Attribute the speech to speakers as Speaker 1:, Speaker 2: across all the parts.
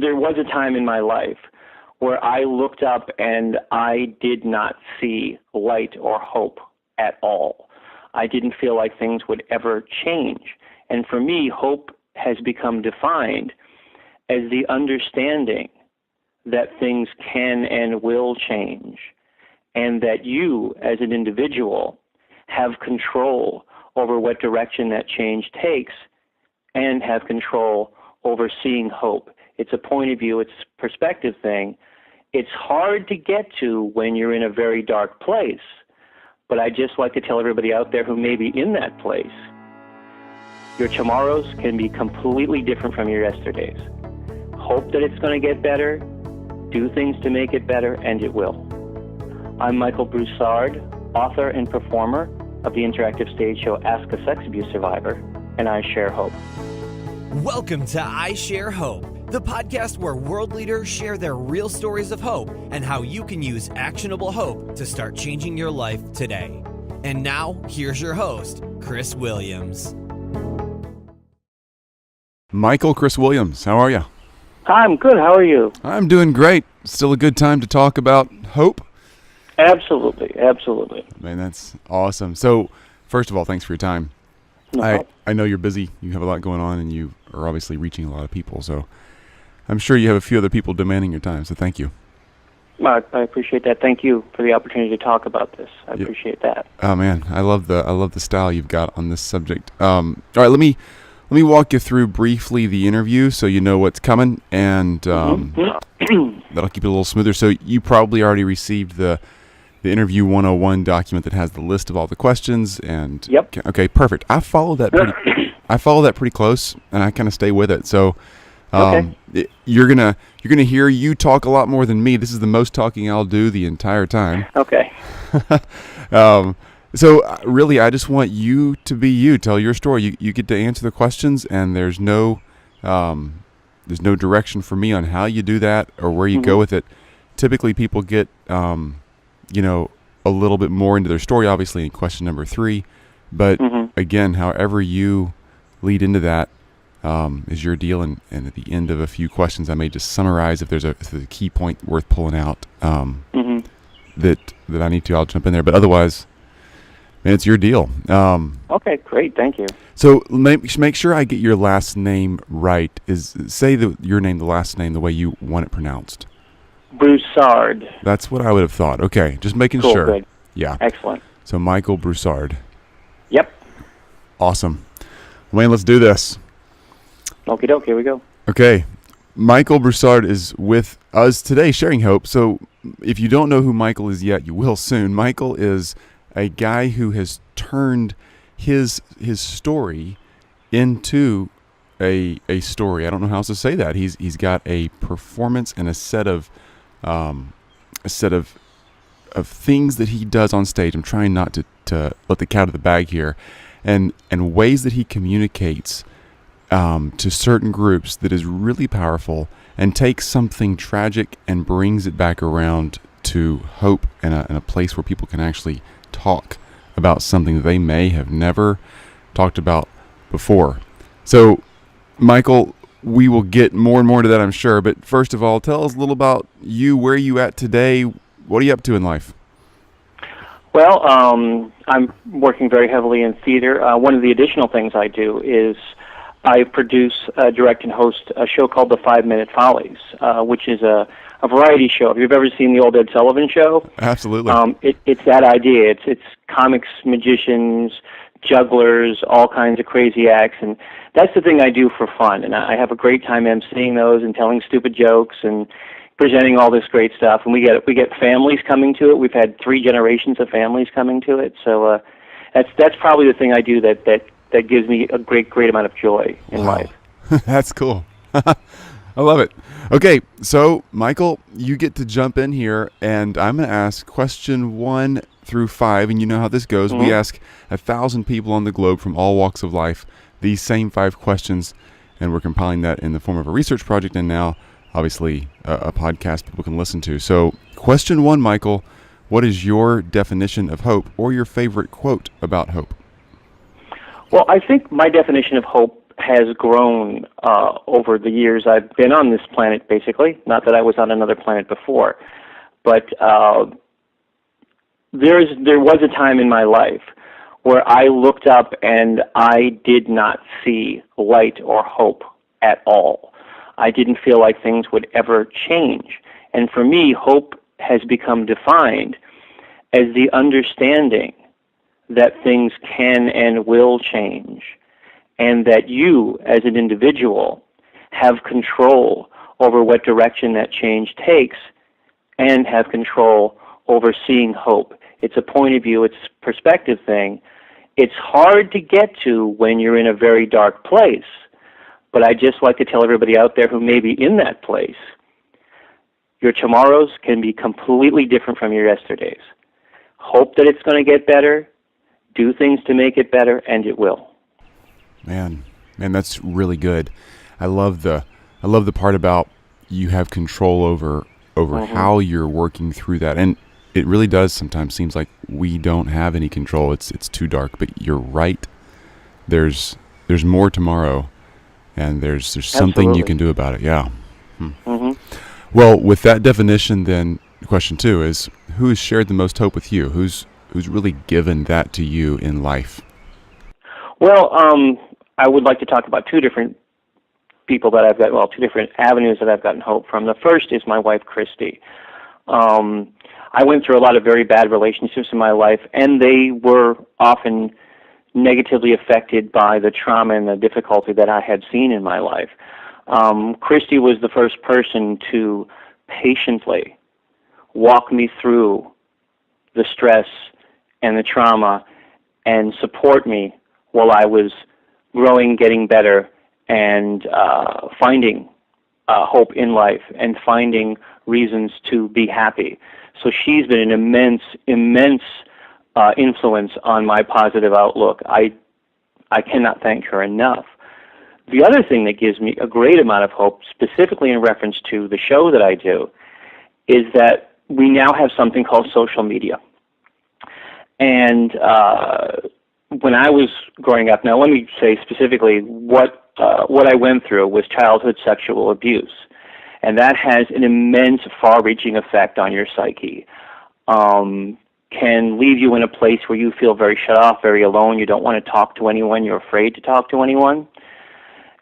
Speaker 1: there was a time in my life where I looked up and I did not see light or hope at all. I didn't feel like things would ever change. And for me, hope has become defined as the understanding that things can and will change, and that you, as an individual, have control over what direction that change takes and have control over seeing hope. It's a point of view, it's a perspective thing. It's hard to get to when you're in a very dark place, but I just like to tell everybody out there who may be in that place, your tomorrows can be completely different from your yesterdays. Hope that it's going to get better, do things to make it better, and it will. I'm Michael Broussard, author and performer of the interactive stage show Ask a Sex Abuse Survivor, and I share hope.
Speaker 2: Welcome to I Share Hope, the podcast where world leaders share their real stories of hope and how you can use actionable hope to start changing your life today. And now, here's your host, Chris Williams.
Speaker 3: Chris Williams, how are you?
Speaker 1: I'm good. How are you?
Speaker 3: I'm doing great. Still a good time to talk about hope?
Speaker 1: Absolutely.
Speaker 3: Man, that's awesome. So, first of all, thanks for your time. I know you're busy. You have a lot going on, and you are obviously reaching a lot of people. So, I'm sure you have a few other people demanding your time, so thank you.
Speaker 1: I appreciate that. Thank you for the opportunity to talk about this. I appreciate that.
Speaker 3: Oh, man, I love the style you've got on this subject. All right, let me walk you through briefly the interview so you know what's coming, and that'll keep it a little smoother. So you probably already received the interview 101 document that has the list of all the questions. And
Speaker 1: yep.
Speaker 3: Okay, perfect. I follow that pretty close, and I kind of stay with it. So you're gonna hear you talk a lot more than me. This is the most talking I'll do the entire time.
Speaker 1: Okay.
Speaker 3: So really, I just want you to be you. Tell your story. You get to answer the questions, and there's no direction for me on how you do that or where you go with it. Typically, people get a little bit more into their story, obviously, in question number 3. But again, however you lead into that is your deal. And at the end of a few questions, I may just summarize if there's a key point worth pulling out that I need to. I'll jump in there. But otherwise, man, it's your deal.
Speaker 1: Okay, great. Thank you.
Speaker 3: So make sure I get your last name right. Say your name, the last name, the way you want it pronounced.
Speaker 1: Broussard.
Speaker 3: That's what I would have thought. Okay, just making
Speaker 1: cool,
Speaker 3: sure.
Speaker 1: Good.
Speaker 3: Yeah.
Speaker 1: Excellent.
Speaker 3: So Michael Broussard.
Speaker 1: Yep.
Speaker 3: Awesome. Man, let's do this.
Speaker 1: Okie doke, here we go.
Speaker 3: Okay. Michael Broussard is with us today sharing hope. So if you don't know who Michael is yet, you will soon. Michael is a guy who has turned his story into a story. I don't know how else to say that. He's got a performance and a set of things that he does on stage. I'm trying not to let the cat out of the bag here, and ways that he communicates to certain groups that is really powerful and takes something tragic and brings it back around to hope in a place where people can actually talk about something that they may have never talked about before. So, Michael, we will get more and more to that, I'm sure. But first of all, tell us a little about you. Where are you at today? What are you up to in life?
Speaker 1: Well, I'm working very heavily in theater. One of the additional things I do is I produce, direct, and host a show called The 5 Minute Follies, which is a variety show. If you've ever seen the old Ed Sullivan Show,
Speaker 3: absolutely.
Speaker 1: It's that idea. It's comics, magicians, jugglers, all kinds of crazy acts, and that's the thing I do for fun. And I have a great time emceeing those and telling stupid jokes and presenting all this great stuff. And we get families coming to it. We've had 3 generations of families coming to it. So that's probably the thing I do that gives me a great amount of joy in life.
Speaker 3: That's cool. I love it. Okay, so Michael, you get to jump in here, and I'm going to ask question 1 through 5, and you know how this goes. We ask 1,000 people on the globe from all walks of life these same 5 questions, and we're compiling that in the form of a research project, and now, obviously, a podcast people can listen to. So, question 1, Michael, what is your definition of hope, or your favorite quote about hope?
Speaker 1: Well, I think my definition of hope has grown over the years I've been on this planet, basically. Not that I was on another planet before, but there was a time in my life where I looked up and I did not see light or hope at all. I didn't feel like things would ever change. And for me, hope has become defined as the understanding that things can and will change, and that you, as an individual, have control over what direction that change takes and have control over seeing hope. It's a point of view, it's a perspective thing. It's hard to get to when you're in a very dark place, but I just like to tell everybody out there who may be in that place, your tomorrows can be completely different from your yesterdays. Hope that it's going to get better, do things to make it better, and it will.
Speaker 3: Man, that's really good. I love the part about you have control over how you're working through that, and it really does sometimes seems like we don't have any control. It's too dark, but you're right. There's more tomorrow, and there's something
Speaker 1: Absolutely.
Speaker 3: you can do about it. Yeah. Well, with that definition, then question 2 is, who has shared the most hope with you? Who's really given that to you in life?
Speaker 1: Well, I would like to talk about two different people that I've got, two different avenues that I've gotten hope from. The first is my wife, Christy. I went through a lot of very bad relationships in my life, and they were often negatively affected by the trauma and the difficulty that I had seen in my life. Christy was the first person to patiently walk me through the stress and the trauma and support me while I was growing, getting better, and finding hope in life and finding reasons to be happy. So she's been an immense influence on my positive outlook. I cannot thank her enough. The other thing that gives me a great amount of hope, specifically in reference to the show that I do, is that we now have something called social media. And when I was growing up, now let me say specifically what I went through was childhood sexual abuse. And that has an immense, far-reaching effect on your psyche. Can leave you in a place where you feel very shut off, very alone. You don't want to talk to anyone. You're afraid to talk to anyone.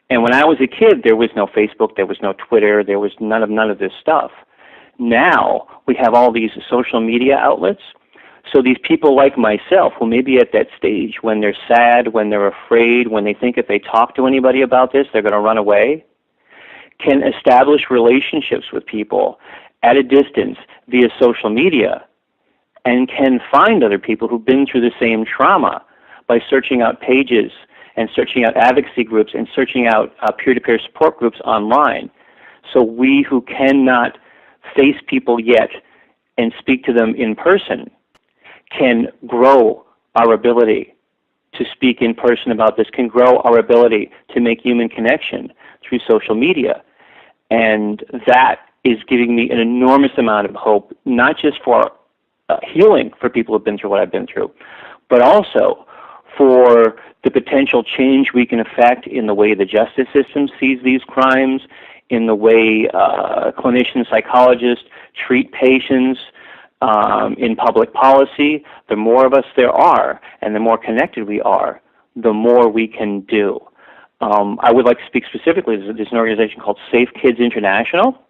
Speaker 1: And when I was a kid, there was no Facebook, there was no Twitter, there was none of this stuff. Now we have all these social media outlets. So these people like myself, who may be at that stage when they're sad, when they're afraid, when they think if they talk to anybody about this, they're going to run away, can establish relationships with people at a distance via social media, and can find other people who've been through the same trauma by searching out pages and searching out advocacy groups and searching out peer-to-peer support groups online. So we who cannot face people yet and speak to them in person can grow our ability to speak in person about this, can grow our ability to make human connection through social media. And that is giving me an enormous amount of hope, not just for healing for people who have been through what I've been through, but also for the potential change we can affect in the way the justice system sees these crimes, in the way clinicians, psychologists treat patients, in public policy. The more of us there are and the more connected we are, the more we can do. I would like to speak specifically to an organization called Safe Kids International,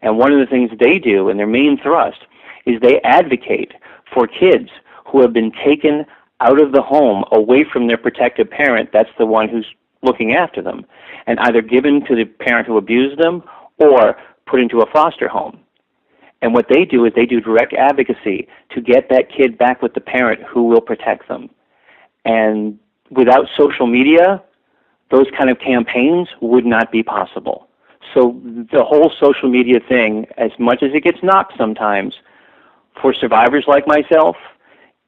Speaker 1: and one of the things they do, and their main thrust, is they advocate for kids who have been taken out of the home, away from their protective parent, that's the one who's looking after them, and either given to the parent who abused them or put into a foster home. And what they do is they do direct advocacy to get that kid back with the parent who will protect them. And without social media, those kind of campaigns would not be possible. So the whole social media thing, as much as it gets knocked sometimes, for survivors like myself,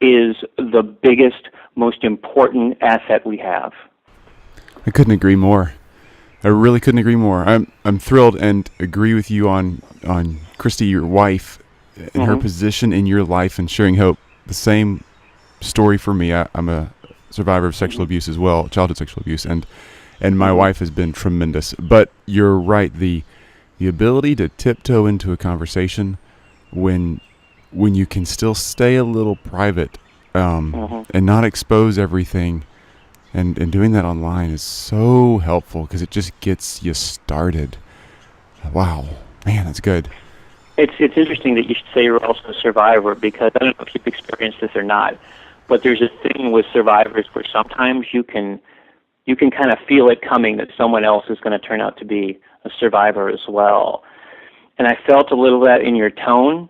Speaker 1: is the biggest, most important asset we have.
Speaker 3: I couldn't agree more. I really couldn't agree more. I'm thrilled and agree with you on Christy, your wife, and her position in your life and sharing hope. The same story for me. I'm a survivor of sexual abuse as well, childhood sexual abuse, and and my wife has been tremendous. But you're right, the ability to tiptoe into a conversation when you can still stay a little private, and not expose everything, and doing that online is so helpful because it just gets you started. Wow, man, that's good.
Speaker 1: It's interesting that you should say you're also a survivor, because I don't know if you've experienced this or not, but there's a thing with survivors where sometimes you can kind of feel it coming that someone else is going to turn out to be a survivor as well. And I felt a little of that in your tone,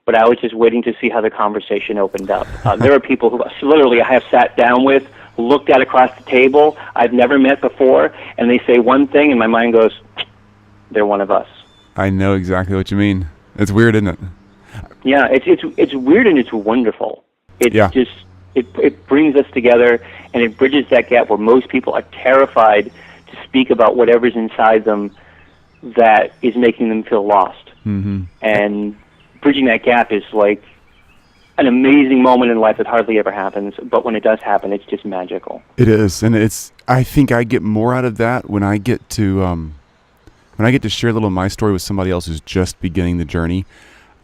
Speaker 1: but I was just waiting to see how the conversation opened up. There are people who literally I have sat down with, looked at across the table, I've never met before, and they say one thing and my mind goes, they're one of us.
Speaker 3: I know exactly what you mean. It's weird, isn't it?
Speaker 1: Yeah, it's weird and it's wonderful. It's just it brings us together, and it bridges that gap where most people are terrified to speak about whatever's inside them that is making them feel lost. Mm-hmm. And bridging that gap is like an amazing moment in life that hardly ever happens, but when it does happen, it's just magical.
Speaker 3: It is, and I think I get more out of that when I get to share a little of my story with somebody else who's just beginning the journey.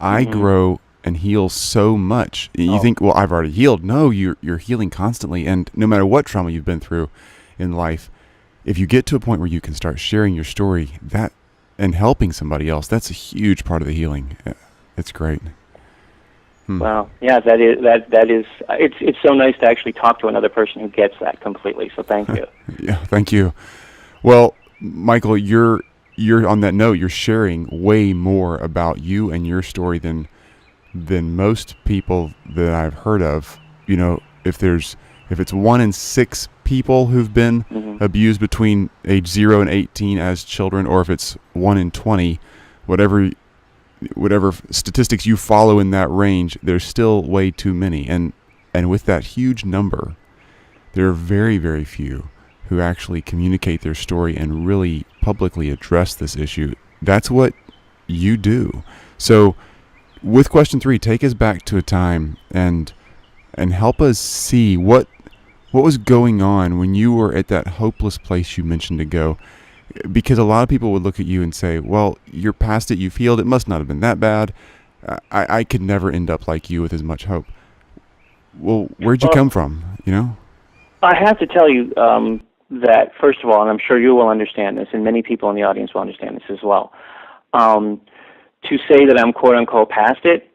Speaker 3: I grow and heal so much. You think, well, I've already healed. No, you're healing constantly, and no matter what trauma you've been through in life, if you get to a point where you can start sharing your story and helping somebody else, that's a huge part of the healing. It's great.
Speaker 1: Wow. Yeah, that is. It's so nice to actually talk to another person who gets that completely. So thank you.
Speaker 3: Yeah, thank you. Well, Michael, you're on that note. You're sharing way more about you and your story than most people that I've heard of. You know, if it's 1 in 6 people who've been abused between age 0 and 18 as children, or if it's 1 in 20, whatever statistics you follow in that range, there's still way too many. And with that huge number, there are very, very few who actually communicate their story and really publicly address this issue. That's what you do. So with question 3, take us back to a time and help us see what was going on when you were at that hopeless place you mentioned ago. Because a lot of people would look at you and say, well, you're past it, you've healed, it must not have been that bad. I could never end up like you with as much hope. Well, where'd you come from, you know?
Speaker 1: I have to tell you that, first of all, and I'm sure you will understand this, and many people in the audience will understand this as well, to say that I'm quote-unquote past it,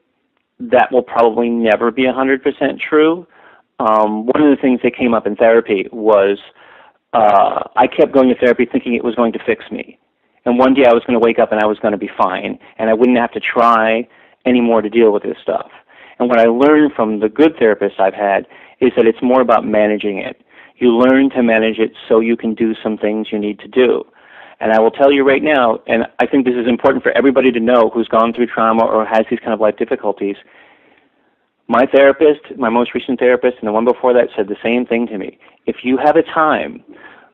Speaker 1: that will probably never be 100% true. One of the things that came up in therapy was I kept going to therapy thinking it was going to fix me. And one day I was going to wake up and I was going to be fine, and I wouldn't have to try anymore to deal with this stuff. And what I learned from the good therapists I've had is that it's more about managing it. You learn to manage it so you can do some things you need to do. And I will tell you right now, and I think this is important for everybody to know who's gone through trauma or has these kind of life difficulties, my therapist, my most recent therapist, and the one before that said the same thing to me. If you have a time,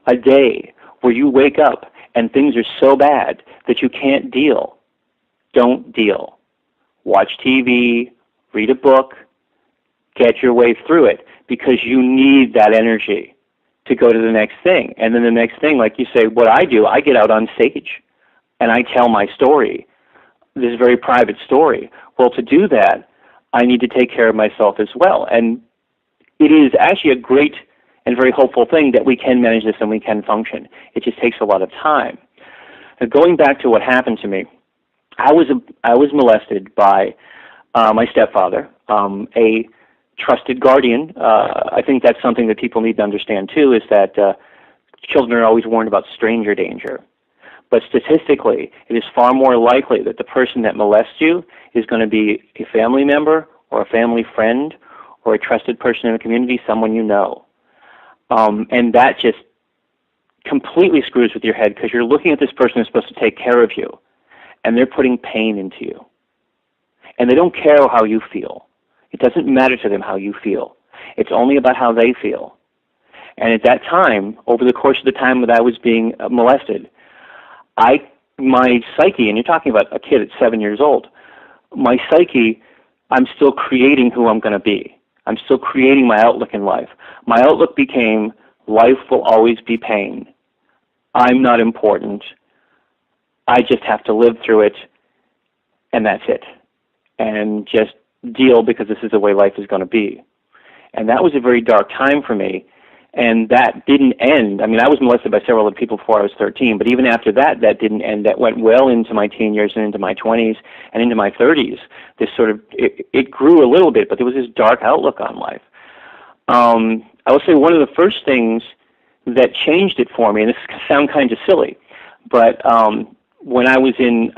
Speaker 1: a day, where you wake up and things are so bad that you can't deal, don't deal. Watch TV, read a book, get your way through it, because you need that energy to go to the next thing. And then the next thing, like you say, what I do, I get out on stage and I tell my story, this very private story. Well, to do that, I need to take care of myself as well. And it is actually a great and very hopeful thing that we can manage this and we can function. It just takes a lot of time. Now, going back to what happened to me, I was molested by my stepfather, a trusted guardian. I think that's something that people need to understand too, is that children are always warned about stranger danger. But statistically, it is far more likely that the person that molests you is going to be a family member or a family friend or a trusted person in the community, someone you know. And that just completely screws with your head, because you're looking at this person who's supposed to take care of you, and they're putting pain into you. And they don't care how you feel. It doesn't matter to them how you feel. It's only about how they feel. And at that time, over the course of the time that I was being molested, my psyche, and you're talking about a kid at 7 years old, my psyche, I'm still creating who I'm going to be. I'm still creating my outlook in life. My outlook became, life will always be pain. I'm not important. I just have to live through it, and that's it. And just deal because this is the way life is going to be. And that was a very dark time for me. And that didn't end. I mean, I was molested by several other people before I was 13, but even after that, that didn't end. That went well into my teen years and into my 20s and into my 30s. This sort of, it grew a little bit, but there was this dark outlook on life. I will say one of the first things that changed it for me, and this sounds kind of silly, but when I was in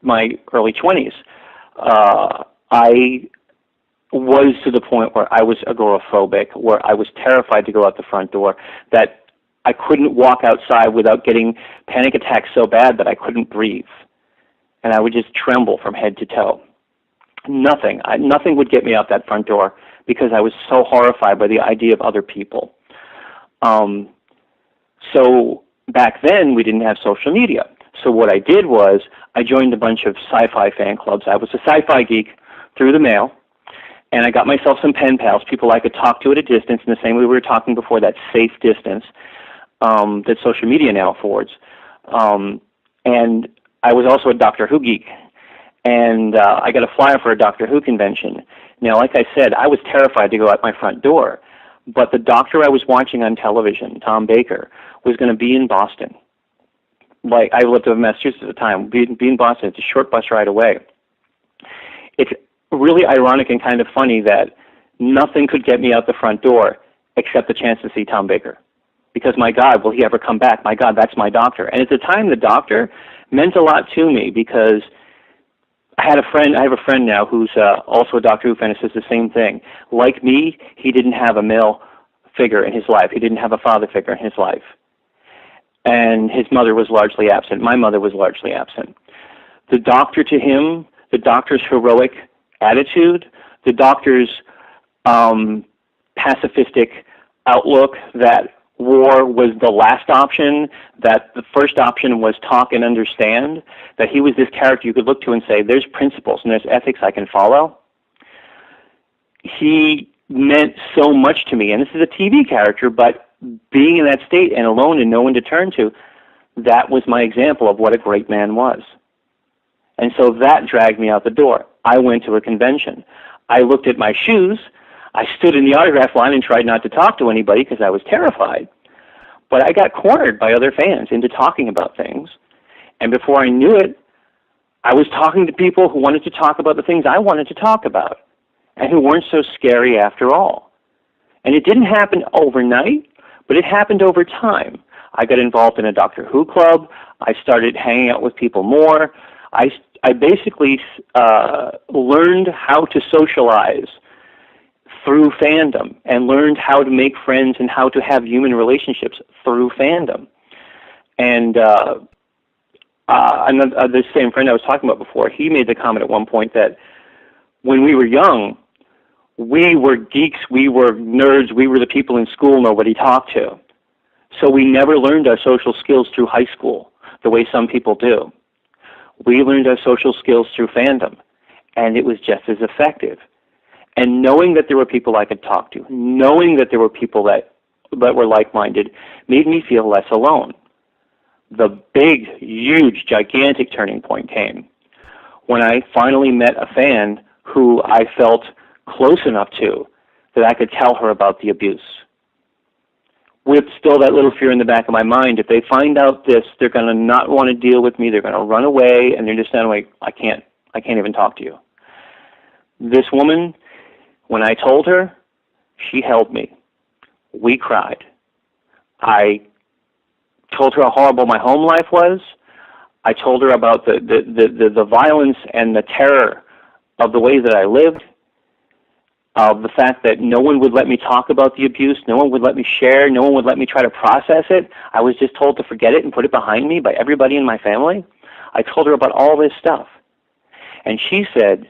Speaker 1: my early 20s, I was to the point where I was agoraphobic, where I was terrified to go out the front door, that I couldn't walk outside without getting panic attacks so bad that I couldn't breathe. And I would just tremble from head to toe. Nothing would get me out that front door because I was so horrified by the idea of other people. So back then, we didn't have social media. So what I did was I joined a bunch of sci-fi fan clubs. I was a sci-fi geek through the mail. And I got myself some pen pals, people I could talk to at a distance in the same way we were talking before, that safe distance that social media now affords. And I was also a Doctor Who geek. And I got a flyer for a Doctor Who convention. Now, like I said, I was terrified to go out my front door. But the doctor I was watching on television, Tom Baker, was going to be in Boston. Like, I lived in Massachusetts at the time. Be in Boston, it's a short bus ride away. It's really ironic and kind of funny that nothing could get me out the front door except the chance to see Tom Baker. Because, my God, will he ever come back? My God, that's my doctor. And at the time, the doctor meant a lot to me because I have a friend now who's also a Doctor Who fan who says the same thing. Like me, he didn't have a male figure in his life. He didn't have a father figure in his life. And his mother was largely absent. My mother was largely absent. The doctor to him, the doctor's heroic attitude, the doctor's pacifistic outlook that war was the last option, that the first option was talk and understand, that he was this character you could look to and say, there's principles and there's ethics I can follow. He meant so much to me, and this is a TV character, but being in that state and alone and no one to turn to, that was my example of what a great man was. And so that dragged me out the door. I went to a convention. I looked at my shoes. I stood in the autograph line and tried not to talk to anybody because I was terrified. But I got cornered by other fans into talking about things. And before I knew it, I was talking to people who wanted to talk about the things I wanted to talk about and who weren't so scary after all. And it didn't happen overnight, but it happened over time. I got involved in a Doctor Who club. I started hanging out with people more. I basically learned how to socialize through fandom and learned how to make friends and how to have human relationships through fandom. And the same friend I was talking about before, he made the comment at one point that when we were young, we were geeks, we were nerds, we were the people in school nobody talked to. So we never learned our social skills through high school the way some people do. We learned our social skills through fandom, and it was just as effective. And knowing that there were people I could talk to, knowing that there were people that were like-minded, made me feel less alone. The big, huge, gigantic turning point came when I finally met a fan who I felt close enough to that I could tell her about the abuse. With still that little fear in the back of my mind, if they find out this, they're going to not want to deal with me, they're going to run away, and they're just saying, like, I can't even talk to you. This woman, when I told her, she held me. We cried. I told her how horrible my home life was. I told her about the violence and the terror of the way that I lived, of the fact that no one would let me talk about the abuse, no one would let me share, no one would let me try to process it. I was just told to forget it and put it behind me by everybody in my family. I told her about all this stuff. And she said,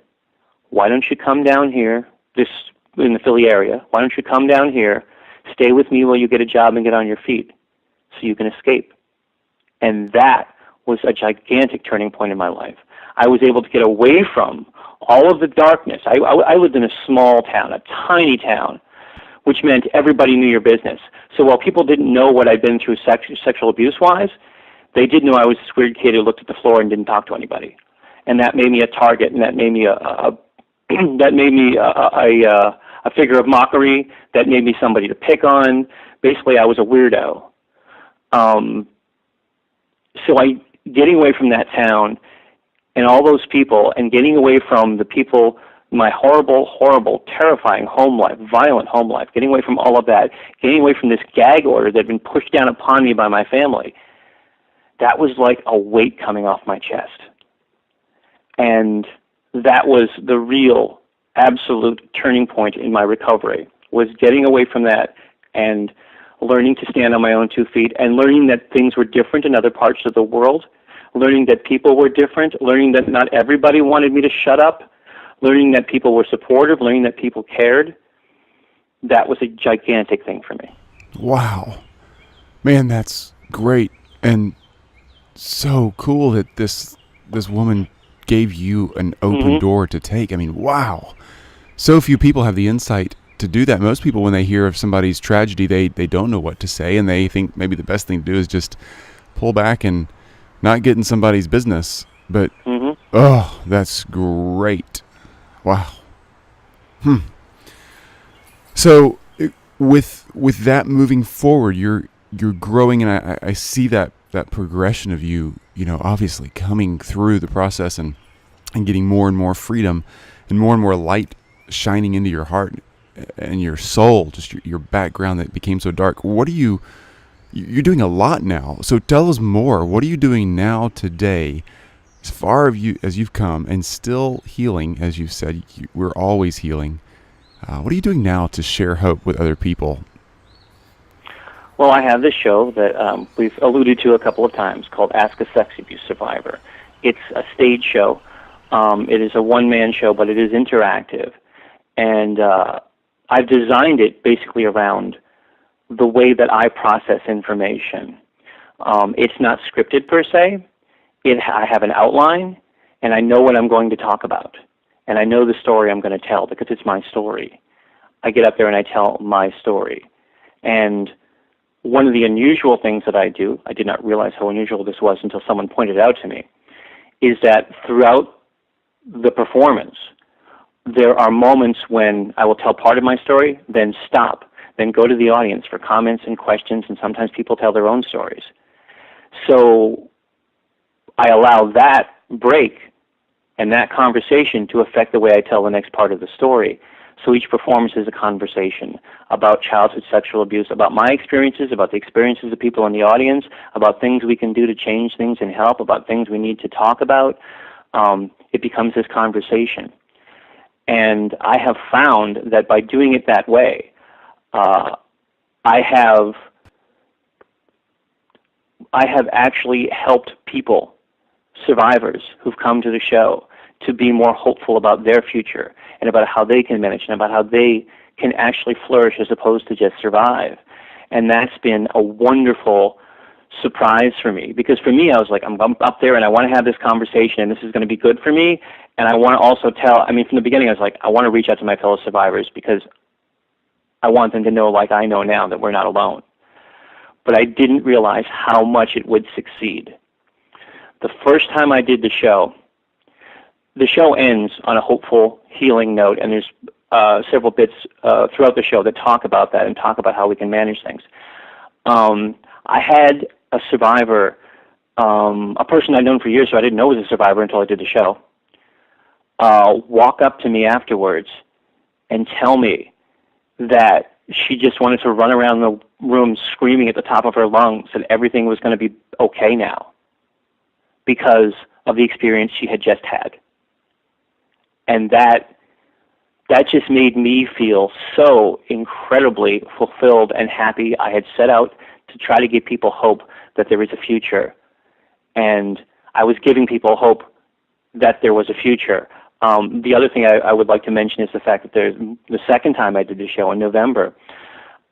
Speaker 1: why don't you come down here, this in the Philly area, why don't you come down here, stay with me while you get a job and get on your feet so you can escape. And that was a gigantic turning point in my life. I was able to get away from all of the darkness. I lived in a small town, a tiny town, which meant everybody knew your business. So while people didn't know what I'd been through sexual abuse-wise, they did know I was this weird kid who looked at the floor and didn't talk to anybody. And that made me a target, and that made me a figure of mockery, that made me somebody to pick on. Basically, I was a weirdo. So getting away from that town and all those people, and getting away from the people, my horrible, horrible, terrifying home life, violent home life, getting away from all of that, getting away from this gag order that had been pushed down upon me by my family, that was like a weight coming off my chest. And that was the real, absolute turning point in my recovery, was getting away from that and learning to stand on my own 2 feet, and learning that things were different in other parts of the world, learning that people were different, learning that not everybody wanted me to shut up, learning that people were supportive, learning that people cared. That was a gigantic thing for me.
Speaker 3: Wow. Man, that's great. And so cool that this woman gave you an open door to take. I mean, wow. So few people have the insight to do that. Most people, when they hear of somebody's tragedy, they don't know what to say, and they think maybe the best thing to do is just pull back and not get in somebody's business. But oh, that's great. Wow. So with that moving forward, you're growing, and I see that progression of you know, obviously coming through the process and getting more and more freedom and more light shining into your heart and your soul, just your background that became so dark. What are you're doing a lot now. So tell us more. What are you doing now today, as far as you've come, and still healing? As you said, we're always healing. What are you doing now to share hope with other people?
Speaker 1: Well, I have this show that we've alluded to a couple of times called Ask a Sex Abuse Survivor. It's a stage show. It is a one-man show, but it is interactive. And I've designed it basically around the way that I process information. It's not scripted per se. I have an outline, and I know what I'm going to talk about. And I know the story I'm going to tell because it's my story. I get up there and I tell my story. And one of the unusual things that I do, I did not realize how unusual this was until someone pointed it out to me, is that throughout the performance, there are moments when I will tell part of my story, then stop, then go to the audience for comments and questions, and sometimes people tell their own stories. So I allow that break and that conversation to affect the way I tell the next part of the story. So each performance is a conversation about childhood sexual abuse, about my experiences, about the experiences of people in the audience, about things we can do to change things and help, about things we need to talk about. It becomes this conversation. And I have found that by doing it that way, I have actually helped people, survivors who've come to the show, to be more hopeful about their future and about how they can manage and about how they can actually flourish as opposed to just survive. And that's been a wonderful surprise for me, because for me, I was like, I'm up there and I want to have this conversation and this is going to be good for me. And I want to also from the beginning, I was like, I want to reach out to my fellow survivors because I want them to know, like I know now, that we're not alone. But I didn't realize how much it would succeed. The first time I did the show ends on a hopeful, healing note, and there's several bits throughout the show that talk about that and talk about how we can manage things. I had a survivor, a person I'd known for years who I didn't know was a survivor until I did the show, walk up to me afterwards and tell me that she just wanted to run around the room screaming at the top of her lungs that everything was going to be okay now because of the experience she had just had. And that just made me feel so incredibly fulfilled and happy. I had set out to try to give people hope that there is a future. And I was giving people hope that there was a future. The other thing I would like to mention is the fact that the second time I did the show in November,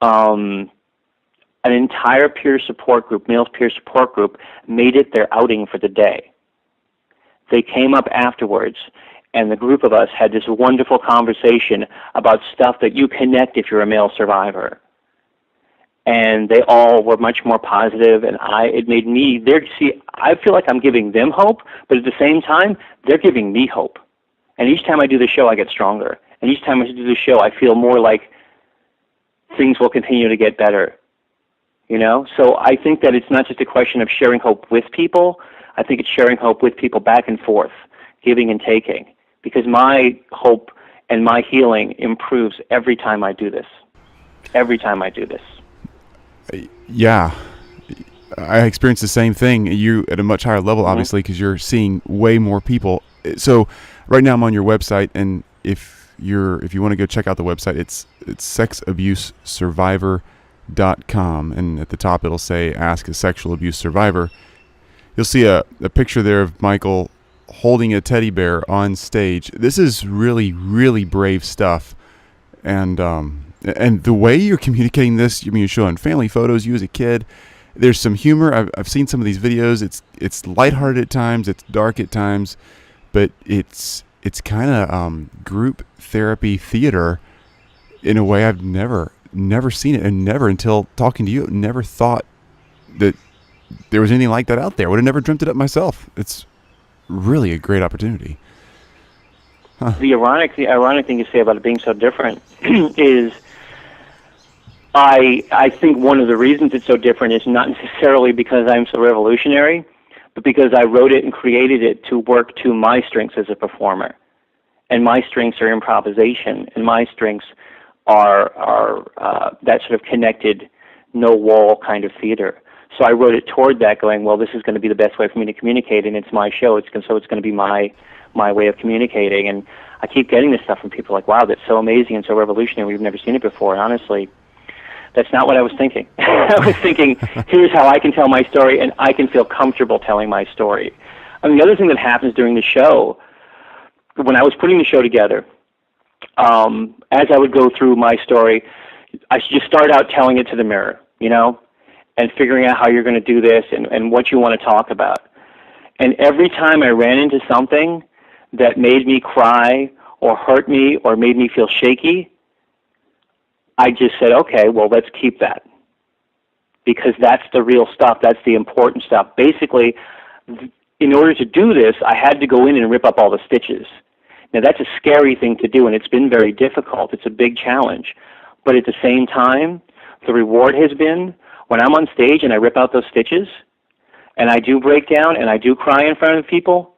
Speaker 1: an entire peer support group, male peer support group, made it their outing for the day. They came up afterwards and the group of us had this wonderful conversation about stuff that you connect if you're a male survivor. And they all were much more positive, and it made me, I feel like I'm giving them hope, but at the same time, they're giving me hope. And each time I do the show, I get stronger. And each time I do the show, I feel more like things will continue to get better. You know? So I think that it's not just a question of sharing hope with people. I think it's sharing hope with people back and forth, giving and taking. Because my hope and my healing improves every time I do this. Every time I do this.
Speaker 3: Yeah, I experience the same thing. You at a much higher level, obviously, because you're seeing way more people. So right now I'm on your website, and if you want to go check out the website, it's sexabusesurvivor.com, and at the top it'll say Ask a Sexual Abuse Survivor. You'll see a picture there of Michael holding a teddy bear on stage. This is really, really brave stuff, and the way you're communicating this, I mean, you're showing family photos, you as a kid. There's some humor. I've seen some of these videos. It's lighthearted at times. It's dark at times, but it's kind of group therapy theater in a way I've never seen it, and never until talking to you, never thought that there was anything like that out there. Would have never dreamt it up myself. It's really a great opportunity. Huh. The
Speaker 1: ironic thing you say about it being so different is, I think one of the reasons it's so different is not necessarily because I'm so revolutionary, but because I wrote it and created it to work to my strengths as a performer. And my strengths are improvisation, and my strengths are that sort of connected, no-wall kind of theater. So I wrote it toward that, going, well, this is going to be the best way for me to communicate, and it's my show, so it's going to be my way of communicating. And I keep getting this stuff from people like, wow, that's so amazing and so revolutionary, we've never seen it before. And honestly, that's not what I was thinking. I was thinking, here's how I can tell my story, and I can feel comfortable telling my story. I mean, the other thing that happens during the show, when I was putting the show together, as I would go through my story, I should just start out telling it to the mirror, you know, and figuring out how you're going to do this and what you want to talk about. And every time I ran into something that made me cry or hurt me or made me feel shaky, I just said, okay, well, let's keep that. Because that's the real stuff. That's the important stuff. Basically, in order to do this, I had to go in and rip up all the stitches. Now, that's a scary thing to do, and it's been very difficult. It's a big challenge. But at the same time, the reward has been, when I'm on stage and I rip out those stitches, and I do break down and I do cry in front of people,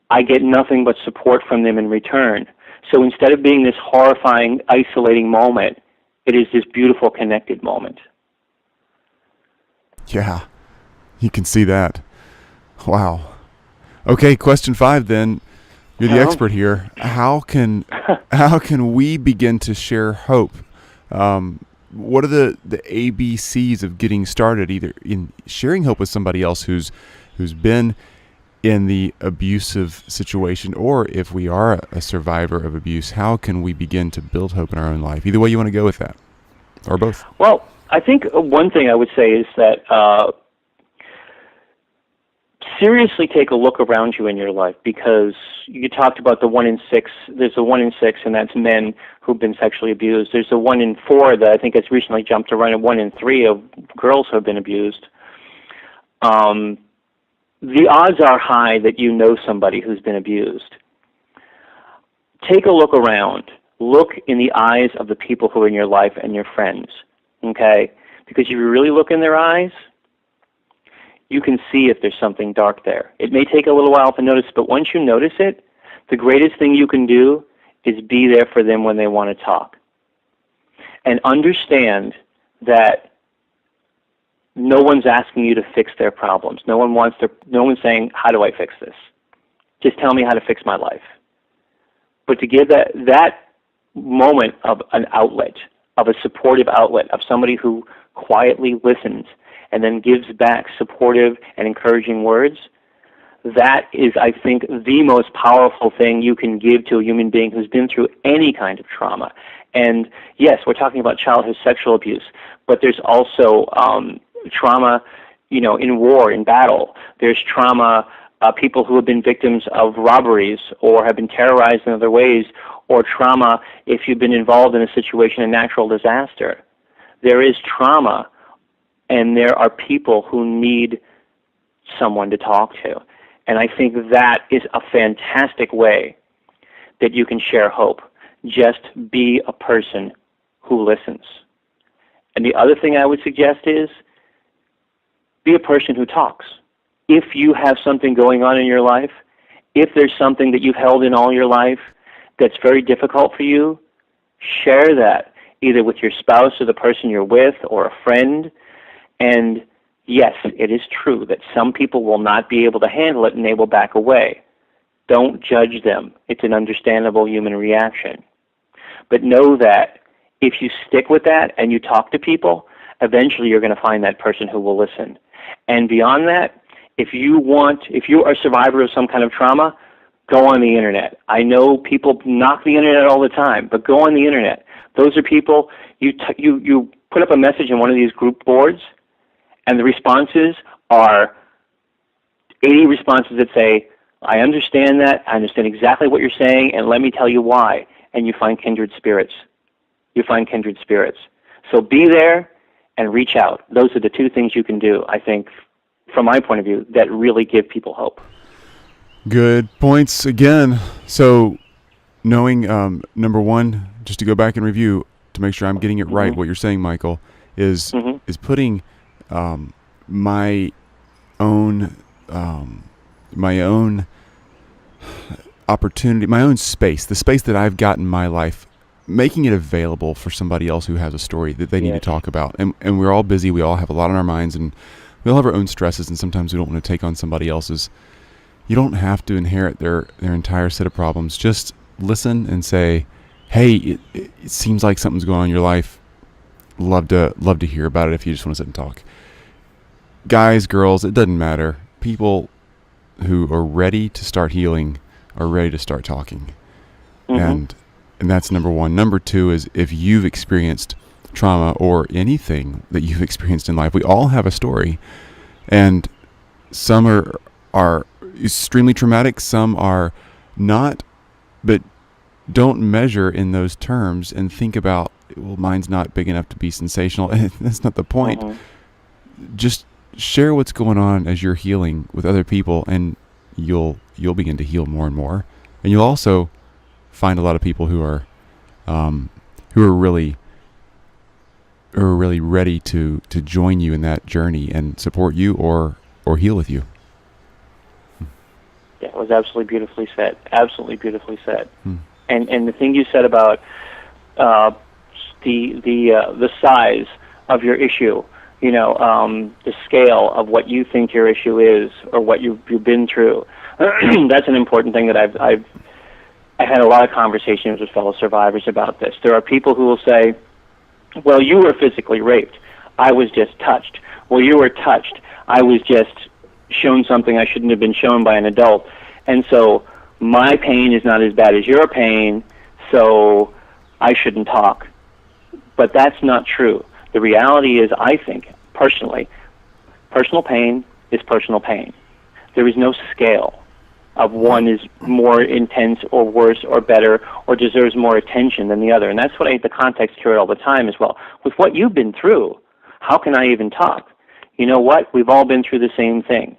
Speaker 1: I get nothing but support from them in return. So instead of being this horrifying, isolating moment, it is this beautiful, connected moment.
Speaker 3: Yeah, you can see that. Wow. Okay, question 5 then. You're the expert here. How can we begin to share hope? What are the ABCs of getting started, either in sharing hope with somebody else who's been in the abusive situation, or if we are a survivor of abuse, how can we begin to build hope in our own life? Either way you want to go with that, or both.
Speaker 1: Well, I think one thing I would say is that seriously take a look around you in your life, because you talked about the 1 in 6. There's a 1 in 6, and that's men who've been sexually abused. There's a 1 in 4 that I think has recently jumped to run, and 1 in 3 of girls who have been abused. The odds are high that you know somebody who's been abused. Take a look around. Look in the eyes of the people who are in your life and your friends, okay? Because if you really look in their eyes, you can see if there's something dark there. It may take a little while to notice, but once you notice it, the greatest thing you can do is be there for them when they want to talk. And understand that no one's asking you to fix their problems. No one's saying, how do I fix this? Just tell me how to fix my life. But to give that moment of an outlet, of a supportive outlet, of somebody who quietly listens and then gives back supportive and encouraging words, that is, I think, the most powerful thing you can give to a human being who's been through any kind of trauma. And yes, we're talking about childhood sexual abuse, but there's also trauma, in war, in battle. There's trauma people who have been victims of robberies or have been terrorized in other ways, or trauma if you've been involved in a situation, a natural disaster. There is trauma, and there are people who need someone to talk to. And I think that is a fantastic way that you can share hope. Just be a person who listens. And the other thing I would suggest is be a person who talks. If you have something going on in your life, if there's something that you've held in all your life that's very difficult for you, share that either with your spouse or the person you're with or a friend. And yes, it is true that some people will not be able to handle it and they will back away. Don't judge them. It's an understandable human reaction. But know that if you stick with that and you talk to people, eventually you're going to find that person who will listen. And beyond that, if you are a survivor of some kind of trauma, go on the internet. I know people knock the internet all the time, but go on the internet. Those are people, you put up a message in one of these group boards, and the responses are 80 responses that say, I understand that, I understand exactly what you're saying, and let me tell you why. And you find kindred spirits. You find kindred spirits. So be there and reach out. Those are the two things you can do, I think, from my point of view, that really give people hope.
Speaker 3: Good points again. So knowing, number one, just to go back and review to make sure I'm getting it right, what you're saying, Michael, is putting my own opportunity, my own space, the space that I've got in my life, making it available for somebody else who has a story that they need to talk about. And we're all busy. We all have a lot on our minds, and we all have our own stresses, and sometimes we don't want to take on somebody else's. You don't have to inherit their entire set of problems. Just listen and say, hey, it seems like something's going on in your life. Love to hear about it if you just want to sit and talk. Guys, girls, it doesn't matter. People who are ready to start healing are ready to start talking. And that's number one. Number two is if you've experienced trauma or anything that you've experienced in life, we all have a story. And some are extremely traumatic, some are not, but don't measure in those terms and think about, well, mine's not big enough to be sensational. That's not the point. Just share what's going on as you're healing with other people, and you'll begin to heal more and more. And you'll also find a lot of people who are really ready to join you in that journey and support you or heal with you.
Speaker 1: Yeah, it was absolutely beautifully said. Absolutely beautifully said. And the thing you said about the size of your issue, the scale of what you think your issue is or what you've been through, that's an important thing that I've had a lot of conversations with fellow survivors about this. There are people who will say, well, you were physically raped. I was just touched. Well, you were touched. I was just shown something I shouldn't have been shown by an adult. And so my pain is not as bad as your pain, so I shouldn't talk. But that's not true. The reality is, I think, personally, personal pain is personal pain. There is no scale of one is more intense or worse or better or deserves more attention than the other. And that's what I hate the context here all the time as well. With what you've been through, how can I even talk? You know what? We've all been through the same thing.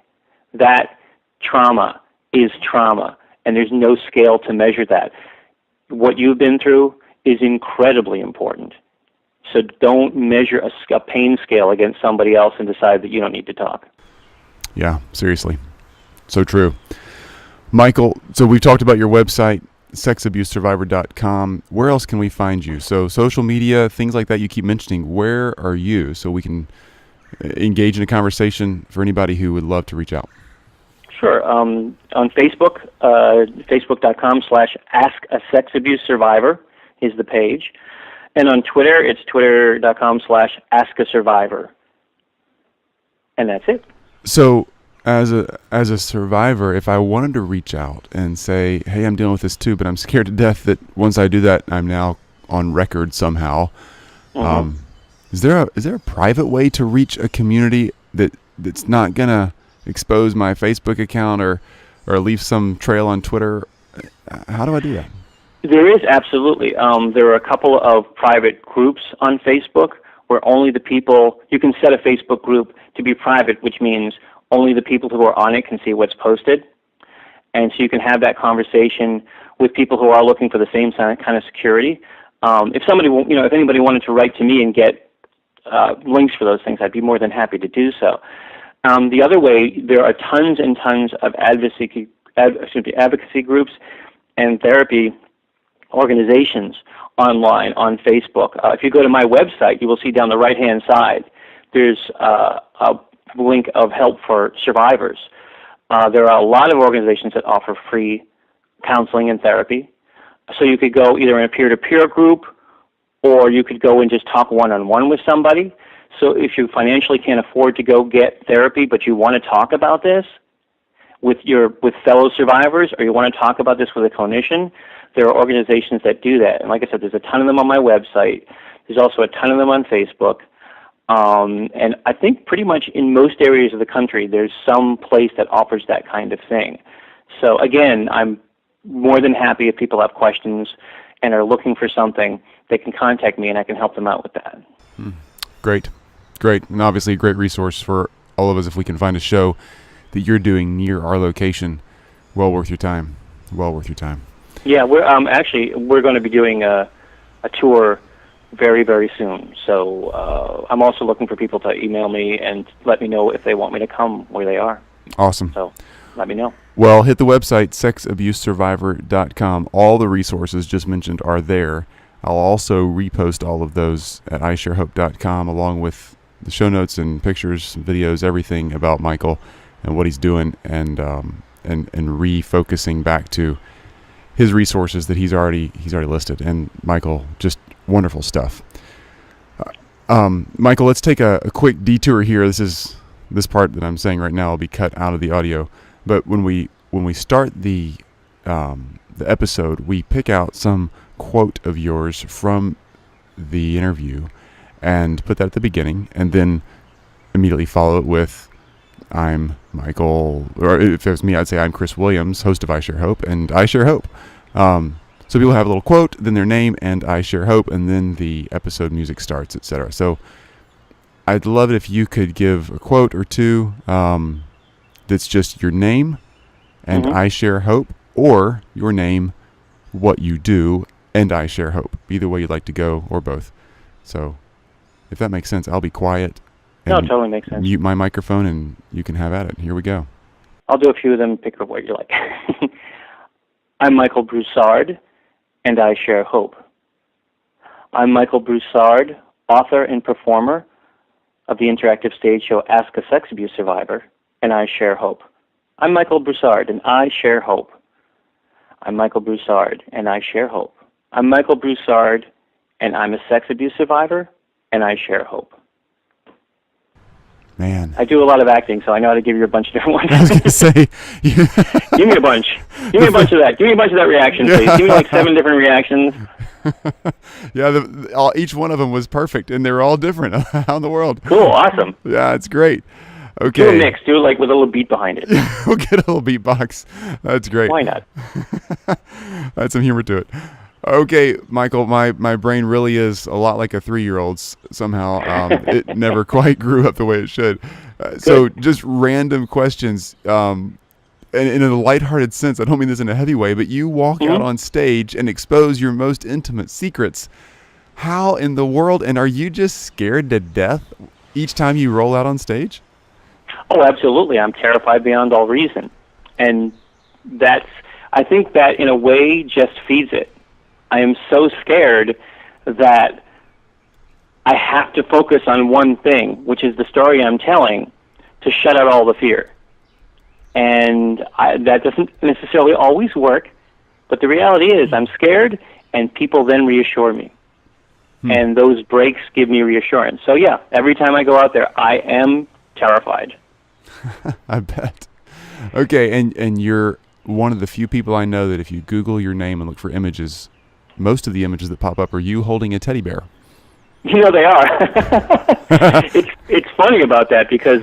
Speaker 1: That trauma is trauma, and there's no scale to measure that. What you've been through is incredibly important. So don't measure a pain scale against somebody else and decide that you don't need to talk.
Speaker 3: Yeah, seriously. So true. Michael, so we've talked about your website, sexabusesurvivor.com. Where else can we find you? So social media, things like that you keep mentioning, where are you so we can engage in a conversation for anybody who would love to reach out?
Speaker 1: Sure. On Facebook, facebook.com/AskASexAbuseSurvivor is the page. And on Twitter, it's twitter.com/AskASurvivor. And that's it.
Speaker 3: So as a survivor, if I wanted to reach out and say, hey, I'm dealing with this too, but I'm scared to death that once I do that, I'm now on record somehow. Is there a private way to reach a community that's not gonna expose my Facebook account or leave some trail on Twitter? How do I do that?
Speaker 1: There is, absolutely. There are a couple of private groups on Facebook where only the people, you can set a Facebook group to be private, which means only the people who are on it can see what's posted. And so you can have that conversation with people who are looking for the same kind of security. If anybody wanted to write to me and get links for those things, I'd be more than happy to do so. The other way, there are tons and tons of advocacy groups and therapy organizations online on Facebook. If you go to my website, you will see down the right-hand side, there's a link of help for survivors. There are a lot of organizations that offer free counseling and therapy. So you could go either in a peer-to-peer group, or you could go and just talk one-on-one with somebody. So if you financially can't afford to go get therapy, but you want to talk about this with fellow survivors, or you want to talk about this with a clinician, there are organizations that do that. And like I said, there's a ton of them on my website. There's also a ton of them on Facebook. And I think pretty much in most areas of the country, there's some place that offers that kind of thing. So again, I'm more than happy if people have questions and are looking for something, they can contact me and I can help them out with that.
Speaker 3: Great. And obviously a great resource for all of us if we can find a show that you're doing near our location. Well worth your time. Yeah, we're going to be doing a tour very, very soon. So I'm also looking for people to email me and let me know if they want me to come where they are. Awesome.
Speaker 1: So let me know.
Speaker 3: Well, hit the website, sexabusesurvivor.com. All the resources just mentioned are there. I'll also repost all of those at isharehope.com along with the show notes and pictures, videos, everything about Michael and what he's doing, and refocusing back to his resources that he's already listed. And Michael, just wonderful stuff. Michael, let's take a quick detour here. This part that I'm saying right now will be cut out of the audio. But when we start the episode, we pick out some quote of yours from the interview and put that at the beginning, and then immediately follow it with I'm Michael, or if it was me, I'd say I'm Chris Williams, host of I Share Hope, and I Share Hope. So people have a little quote, then their name, and I Share Hope, and then the episode music starts, etc. So I'd love it if you could give a quote or two that's just your name and I Share Hope, or your name, what you do, and I Share Hope. Either way you'd like to go, or both. So if that makes sense, I'll be quiet.
Speaker 1: No, it totally makes sense.
Speaker 3: Mute my microphone, and you can have at it. Here we go.
Speaker 1: I'll do a few of them, pick up what you like. I'm Michael Broussard, and I Share Hope. I'm Michael Broussard, author and performer of the interactive stage show Ask a Sex Abuse Survivor, and I Share Hope. I'm Michael Broussard, and I Share Hope. I'm Michael Broussard, and I Share Hope. I'm Michael Broussard, and I'm a sex abuse survivor, and I Share Hope.
Speaker 3: Man.
Speaker 1: I do a lot of acting, so I know how to give you a bunch of different ones.
Speaker 3: I was going to say.
Speaker 1: Give me a bunch. Give me a bunch of that. Give me a bunch of that reaction, please. Give me like 7 different reactions.
Speaker 3: Yeah, each one of them was perfect, and they were all different around the world.
Speaker 1: Cool, awesome.
Speaker 3: Yeah, it's great. Okay.
Speaker 1: Do a mix. Do it like with a little beat behind it.
Speaker 3: We'll get a little beatbox. That's great.
Speaker 1: Why not?
Speaker 3: Add some humor to it. Okay, Michael, my brain really is a lot like a 3-year-old's somehow. It never quite grew up the way it should. So just random questions. And in a lighthearted sense, I don't mean this in a heavy way, but you walk out on stage and expose your most intimate secrets. How in the world, and are you just scared to death each time you roll out on stage?
Speaker 1: Oh, absolutely. I'm terrified beyond all reason. And I think that in a way just feeds it. I am so scared that I have to focus on one thing, which is the story I'm telling, to shut out all the fear. And that doesn't necessarily always work, but the reality is I'm scared, and people then reassure me. And those breaks give me reassurance. So yeah, every time I go out there, I am terrified.
Speaker 3: I bet. Okay, and you're one of the few people I know that if you Google your name and look for images, most of the images that pop up are you holding a teddy bear.
Speaker 1: You know, they are. It's funny about that because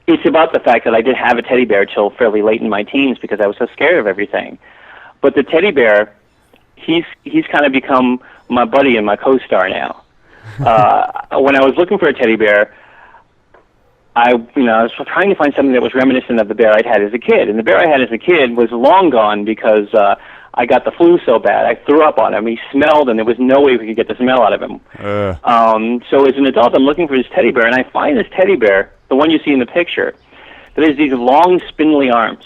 Speaker 1: it's about the fact that I did have a teddy bear till fairly late in my teens because I was so scared of everything. But the teddy bear, he's kind of become my buddy and my co-star now. When I was looking for a teddy bear, I was trying to find something that was reminiscent of the bear I'd had as a kid. And the bear I had as a kid was long gone because I got the flu so bad. I threw up on him. He smelled, and there was no way we could get the smell out of him. So as an adult, I'm looking for this teddy bear, and I find this teddy bear, the one you see in the picture, that has these long, spindly arms.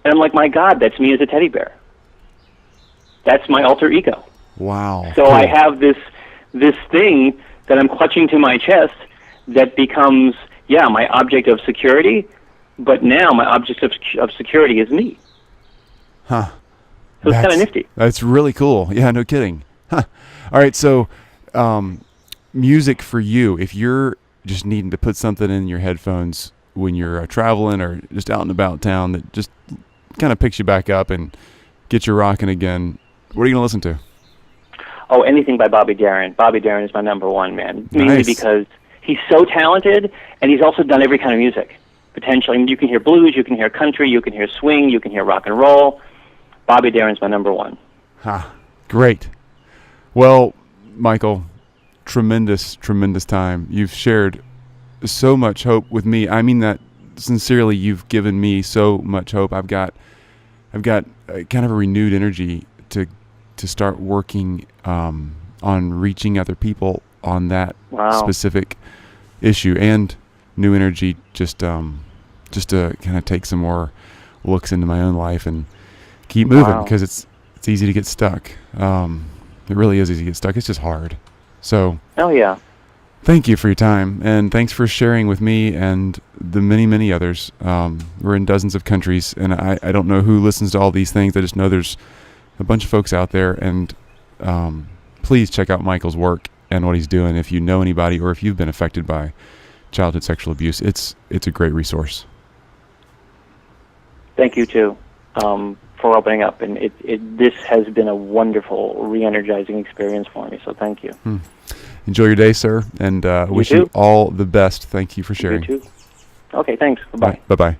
Speaker 1: And I'm like, my God, that's me as a teddy bear. That's my alter ego.
Speaker 3: Wow.
Speaker 1: So cool. I have this thing that I'm clutching to my chest that becomes, my object of security, but now my object of security is me.
Speaker 3: Huh.
Speaker 1: So it's kind of nifty.
Speaker 3: That's really cool. Yeah, no kidding. Huh. All right, so music for you, if you're just needing to put something in your headphones when you're traveling or just out and about town that just kind of picks you back up and gets you rocking again, what are you going to listen to?
Speaker 1: Oh, anything by Bobby Darin. Bobby Darin is my number one, man. Mainly because he's so talented, and he's also done every kind of music, potentially. I mean, you can hear blues, you can hear country, you can hear swing, you can hear rock and roll. Bobby Darin's my number one.
Speaker 3: Great. Well, Michael, tremendous time. You've shared so much hope with me. I mean that sincerely. You've given me so much hope. I've got kind of a renewed energy to start working on reaching other people on that specific issue, and new energy just to kind of take some more looks into my own life and keep moving, because it's easy to get stuck. It really is easy to get stuck. It's just hard. So thank you for your time, and thanks for sharing with me and the many others. We're in dozens of countries, and I don't know who listens to all these things. I just know there's a bunch of folks out there, and please check out Michael's work and what he's doing. If you know anybody, or if you've been affected by childhood sexual abuse, it's a great resource. Thank you too for opening up, and this has been a wonderful, re-energizing experience for me. So thank you. Enjoy your day, sir, and wish you all the best. Thank you for sharing. You too. Okay, thanks. Bye bye. Bye.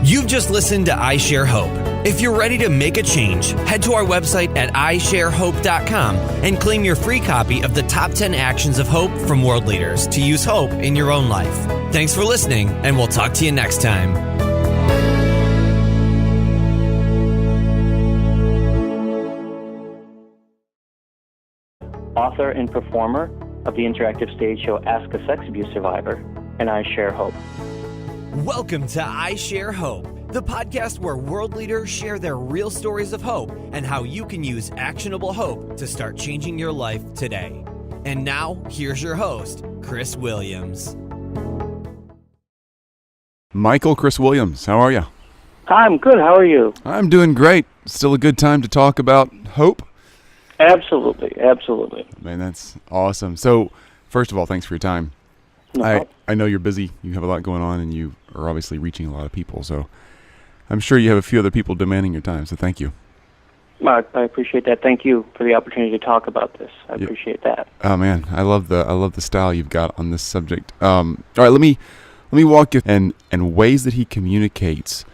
Speaker 2: You've just listened to I Share Hope. If you're ready to make a change, head to our website at isharehope.com and claim your free copy of the Top 10 Actions of Hope from World Leaders to use hope in your own life. Thanks for listening, and we'll talk to you next time.
Speaker 1: Author and performer of the interactive stage show Ask a Sex Abuse Survivor, and I Share Hope.
Speaker 2: Welcome to I Share Hope, the podcast where world leaders share their real stories of hope and how you can use actionable hope to start changing your life today. And now, here's your host, Chris Williams.
Speaker 3: Michael, Chris Williams, how are you?
Speaker 1: I'm good. How are you? I'm
Speaker 3: doing great. Still a good time to talk about hope?
Speaker 1: Absolutely.
Speaker 3: Man, that's awesome. So, first of all, thanks for your time. I know you're busy. You have a lot going on, and you are obviously reaching a lot of people. So I'm sure you have a few other people demanding your time. So thank you.
Speaker 1: I appreciate that. Thank you for the opportunity to talk about this. I appreciate that.
Speaker 3: Oh man, I love the style you've got on this subject. All right, let me walk you and ways that he communicates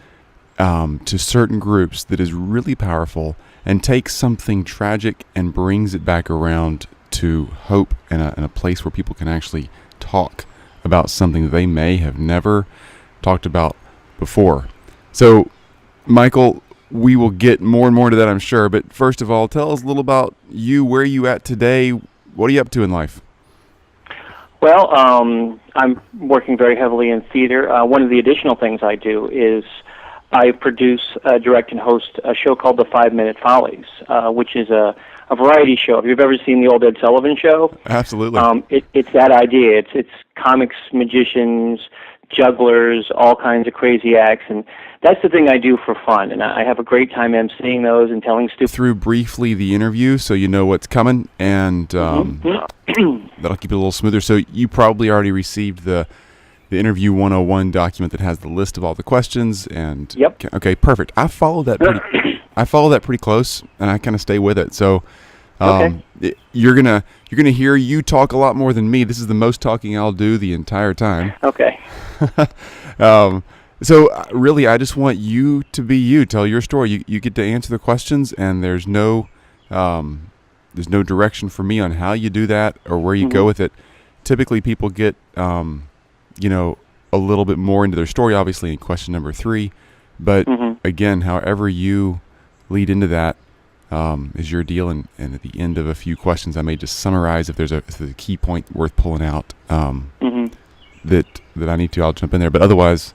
Speaker 3: to certain groups that is really powerful, and takes something tragic and brings it back around to hope in a place where people can actually talk about something that they may have never talked about before. So, Michael, we will get more and more to that, I'm sure. But first of all, tell us a little about you. Where are you at today? What are you up to in life?
Speaker 1: Well, I'm working very heavily in theater. One of the additional things I do is I produce, direct, and host a show called The 5-Minute Follies, which is a variety show. If you've ever seen the old Ed Sullivan Show,
Speaker 3: absolutely.
Speaker 1: It's that idea. It's comics, magicians, jugglers, all kinds of crazy acts, and that's the thing I do for fun. And I have a great time emceeing those and telling stupid.
Speaker 3: Through briefly the interview, so you know what's coming, and that'll keep it a little smoother. So you probably already received the interview 101 document that has the list of all the questions. And
Speaker 1: yep.
Speaker 3: Okay, perfect. I follow that pretty close, and I kind of stay with it. So You're gonna hear you talk a lot more than me. This is the most talking I'll do the entire time.
Speaker 1: Okay.
Speaker 3: Really, I just want you to be you. Tell your story. You get to answer the questions, and there's no direction for me on how you do that or where you go with it. Typically, people get a little bit more into their story, obviously, in question number 3. But again, however you lead into that is your deal. And at the end of a few questions, I may just summarize if there's a key point worth pulling out that I need to. I'll jump in there. But otherwise,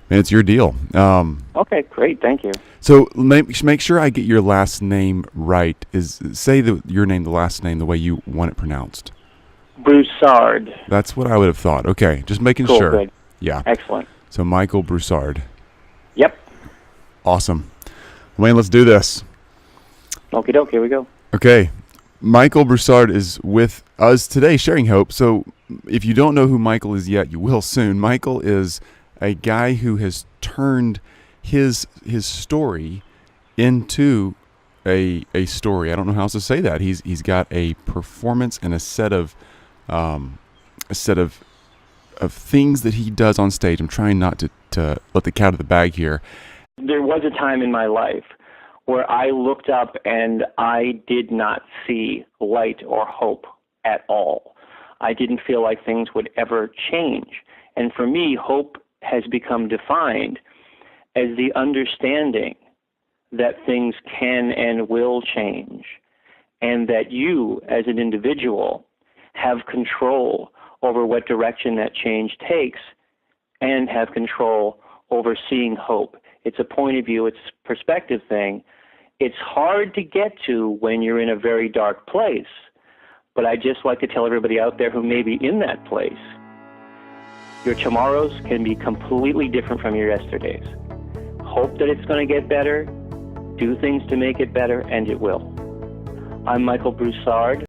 Speaker 3: man, it's your deal.
Speaker 1: Okay, great. Thank you.
Speaker 3: So make sure I get your last name right. Say your name, the last name, the way you want it pronounced.
Speaker 1: Broussard.
Speaker 3: That's what I would have thought. Okay, just making
Speaker 1: Cool,
Speaker 3: sure.
Speaker 1: Good.
Speaker 3: Yeah.
Speaker 1: Excellent.
Speaker 3: So Michael Broussard.
Speaker 1: Yep.
Speaker 3: Awesome. Wayne, let's do this.
Speaker 1: Okie doke, here we go.
Speaker 3: Okay. Michael Broussard is with us today, sharing hope. So if you don't know who Michael is yet, you will soon. Michael is a guy who has turned his story into a story. I don't know how else to say that. He's got a performance and a set of things that he does on stage. I'm trying not to let the cat out of the bag here.
Speaker 1: There was a time in my life where I looked up and I did not see light or hope at all. I didn't feel like things would ever change. And for me, hope has become defined as the understanding that things can and will change, and that you, as an individual, have control over what direction that change takes and have control over seeing hope. It's a point of view, it's a perspective thing. It's hard to get to when you're in a very dark place, but I just like to tell everybody out there who may be in that place, your tomorrows can be completely different from your yesterdays. Hope that it's going to get better, do things to make it better, and it will. I'm Michael Broussard.